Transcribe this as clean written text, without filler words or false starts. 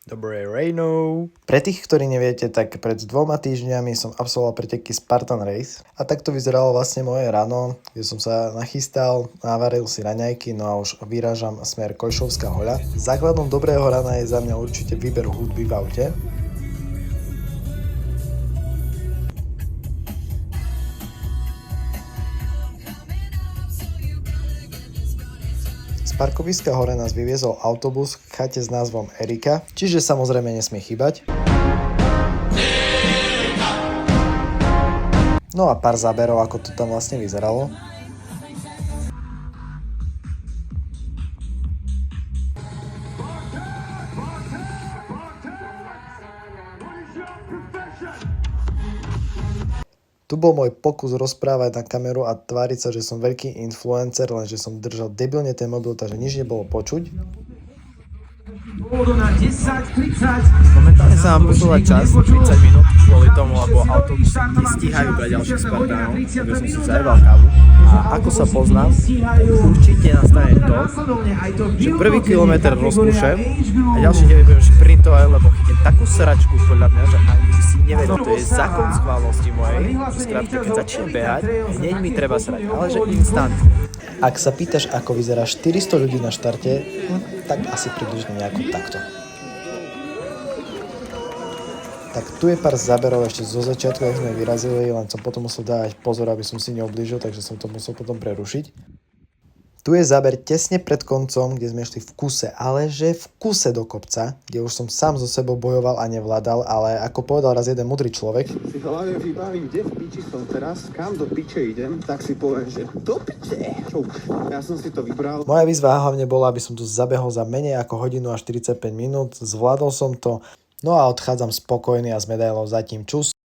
Dobré ráno. Pre tých, ktorí neviete, tak pred 2 týždňami som absolvoval preteky Spartan Race a takto vyzeralo vlastne moje ráno, kde som sa nachystal, navaril si raňajky, no a už vyrážam smer Košovská hoľa. Základom dobrého rána je za mňa určite výber hudby v aute. Z parkoviska hore nás vyviezol autobus k chate s názvom Erika, čiže samozrejme nesmie chýbať. No a pár záberov, ako to tam vlastne vyzeralo. Tu bol môj pokus rozprávať na kameru a tváriť sa, že som veľký influencer, lenže som držal debilne ten mobil, takže nič nebolo počuť. Momentálne sa mám posúvať čas 30 minút kvôli tomu, lebo autobusy nestíhajú pre ďalších Spartanov, takže som si zajebal kávu. A ako sa poznám, určite nastane to, že prvý kilometr rozkúšem a ďalší neviem šprintovať, lebo chytím takú sračku podľa mňa, že ani si neviem, to je zákon schválnosti mojej, že skrátka, keď začnem behať, hneď mi treba srať, ale že instant. Ak sa pýtaš, ako vyzerá 400 ľudí na štarte, tak asi približne nejako takto. Tak tu je pár záberov ešte zo začiatku, ak sme vyrazili, len som potom musel dávať pozor, aby som si neoblížil, takže som to musel potom prerušiť. Tu je záber tesne pred koncom, kde sme šli v kuse, ale že v kuse do kopca, kde už som sám so sebou bojoval a nevládal, ale ako povedal raz jeden mudrý človek, si hlavne vybavím, kde v piči som teraz, kam do piče idem, tak si poviem, že do piče. Ja som si to vybral. Moja výzva hlavne bola, aby som tu zabehol za menej ako hodinu a 45 minút, zvládol som to, no a odchádzam spokojný a s medailou zatím čus.